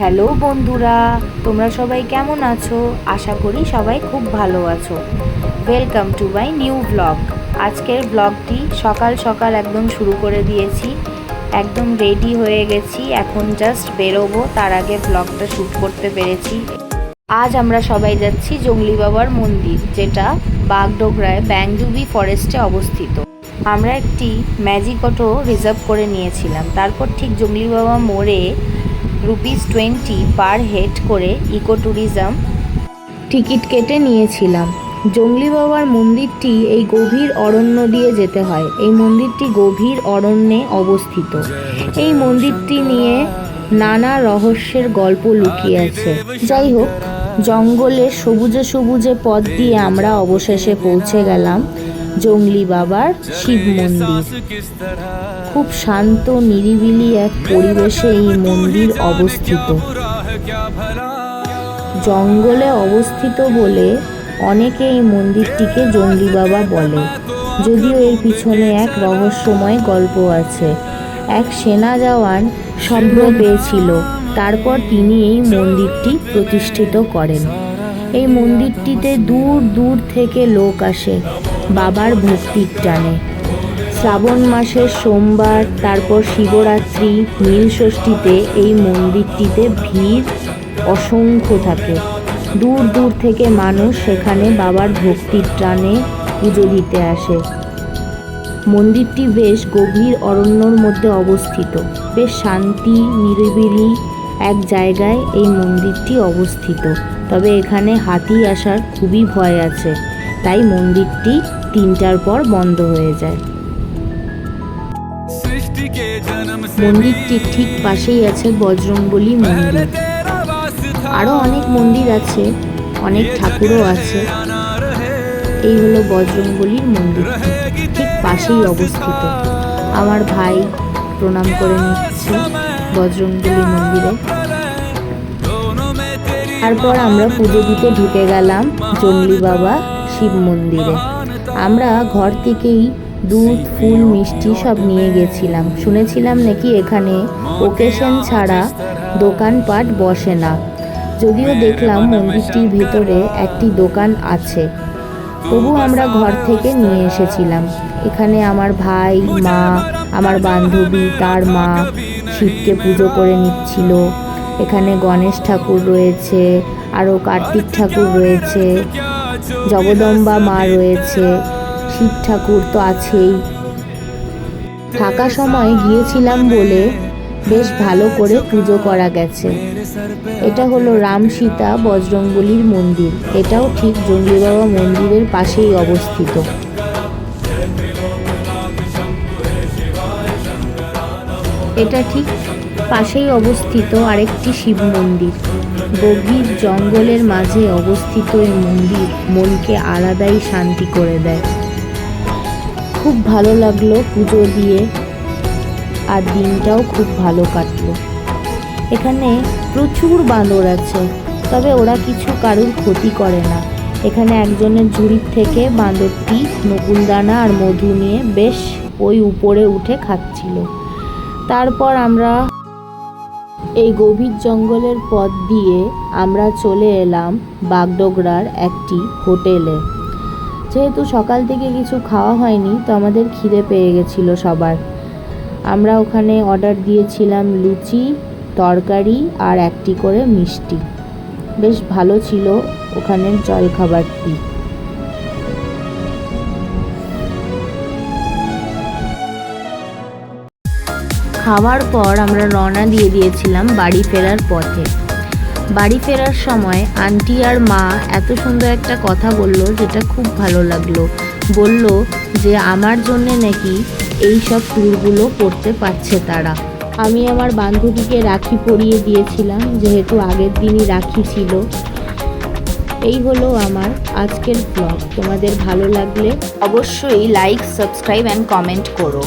Hello বন্ধুরা, তোমরা সবাই কেমন আছো? আশা করি সবাই খুব ভালো আছো। Welcome to my new blog. আজকের ব্লগটি সকাল সকাল একদম শুরু করে দিয়েছি। একদম রেডি হয়ে গেছি, এখন জাস্ট বেরোবো, তার আগে ব্লগটা শ্যুট করতে পেরেছি। আজ আমরা সবাই যাচ্ছি জংলি বাবার মন্দির, যেটা বাগডোগরায় ব্যাংজুবি ফরেস্টে অবস্থিত। আমরা একটি ম্যাজিক অটো রিজার্ভ করে নিয়েছিলাম। তারপর ঠিক জংলি বাবা মোড়ে ₹20 পার হেড করে ইকো ট্যুরিজম টিকিট কেটে নিয়েছিলাম। জংলি বাবার মন্দিরটি এই গভীর অরণ্য দিয়ে যেতে হয়। এই মন্দিরটি গভীর অরণ্যে অবস্থিত। এই মন্দিরটি নিয়ে নানা রহস্যের গল্প লুকিয়ে আছে। যাই হোক, জঙ্গলের সবুজে সবুজে পথ দিয়ে আমরা অবশেষে পৌঁছে গেলাম জংলি বাবার শিব মন্দির। খুব শান্ত নিরিবিলি এক পরিবেশে এই মন্দির অবস্থিত। জঙ্গলে অবস্থিত বলে অনেকে এই মন্দিরটিকে জংলি বাবা বলে, যদিও এর পিছনে এক রহস্যময় গল্প আছে। এক সেনা জওয়ান স্বপ্ন পেয়েছিল, তারপর তিনি এই মন্দিরটি প্রতিষ্ঠিত করেন। এই মন্দিরটিতে দূর দূর থেকে লোক আসে বাবার ভক্তির টানে। শ্রাবণ মাসের সোমবার, তারপর শিবরাত্রি, নীলষষ্ঠীতে এই মন্দিরটিতে ভিড় অসংখ্য থাকে। দূর দূর থেকে মানুষ সেখানে বাবার ভক্তির টানে পুজো দিতে আসে। মন্দিরটি বেশ গভীর অরণ্যর মধ্যে অবস্থিত। বেশ শান্তি নিরিবিলি এক জায়গায় এই মন্দিরটি অবস্থিত। তবে এখানে হাতি আসার খুবই ভয় আছে, তাই মন্দিরটি 3টার পর বন্ধ হয়ে যায়। মন্দিরটির ঠিক পাশেই আছে বজরংবলী মন্দির। আরও অনেক মন্দির আছে, অনেক ঠাকুরও আছে। এই হলো বজরংবলীর মন্দিরটি, ঠিক পাশেই অবস্থিত। আমার ভাই প্রণাম করে নিচ্ছে বজরংবলী মন্দিরে। তারপর আমরা পুজো দিতে ঢুকে গেলাম জংলি বাবা শিব মন্দিরে। আমরা ঘর থেকেই দুধ, ফুল, মিষ্টি সব নিয়ে গেছিলাম। শুনেছিলাম নাকি এখানে ওকেশন ছাড়া দোকানপাট বসে না। যদিও দেখলাম মন্দিরটির ভিতরে একটি দোকান আছে, তবু আমরা ঘর থেকে নিয়ে এসেছিলাম। এখানে আমার ভাই, মা, আমার বান্ধবী, তার মা শিবকে পুজো করে নিচ্ছিল। এখানে গণেশ ঠাকুর রয়েছে, আরও কার্তিক ঠাকুর রয়েছে, জগদম্বা মা রয়েছে, শিব ঠাকুর তো আছেই। থাকা সময় গিয়েছিলাম বলে বেশ ভালো করে পুজো করা গেছে। এটা হলো রাম সীতা বজরংবলীর মন্দির। এটাও ঠিক জংলি বাবা মন্দিরের পাশেই অবস্থিত। এটা ঠিক পাশেই অবস্থিত আরেকটি শিব মন্দির। গভীর জঙ্গলের মাঝে অবস্থিত এই মন্দির মনকে আলাদাই শান্তি করে দেয়। খুব ভালো লাগলো পুজো দিয়ে, আর দিনটাও খুব ভালো কাটলো। এখানে প্রচুর বাঁদর আছে, তবে ওরা কিছু কারুর ক্ষতি করে না। এখানে একজনের ঝুড়ির থেকে বাঁদরটি নকুলদানা আর মধু নিয়ে বেশ ওই উপরে উঠে খাচ্ছিল। তারপর আমরা এই গভীর জঙ্গলের পথ দিয়ে আমরা চলে এলাম বাগডোগরার একটি হোটেলে। যেহেতু সকাল থেকে কিছু খাওয়া হয়নি, তো আমাদের খিদে পেয়ে গেছিলো সবার। আমরা ওখানে অর্ডার দিয়েছিলাম লুচি, তরকারি আর একটি করে মিষ্টি। বেশ ভালো ছিল ওখানের জলখাবারটি। খাওয়ার পর আমরা রওনা দিয়ে দিয়েছিলাম বাড়ি ফেরার পথে। বাড়ি ফেরার সময় আন্টি আর মা এত সুন্দর একটা কথা বলল, যেটা খুব ভালো লাগলো। বলল যে আমার জন্যে নাকি এই সব ট্যুরগুলো করতে পারছে তারা। আমি আমার বান্ধবীকে রাখি পরিয়ে দিয়েছিলাম, যেহেতু আগের দিনই রাখি ছিল। এই হলো আমার আজকের ব্লগ। তোমাদের ভালো লাগলে অবশ্যই লাইক, সাবস্ক্রাইব অ্যান্ড কমেন্ট করো।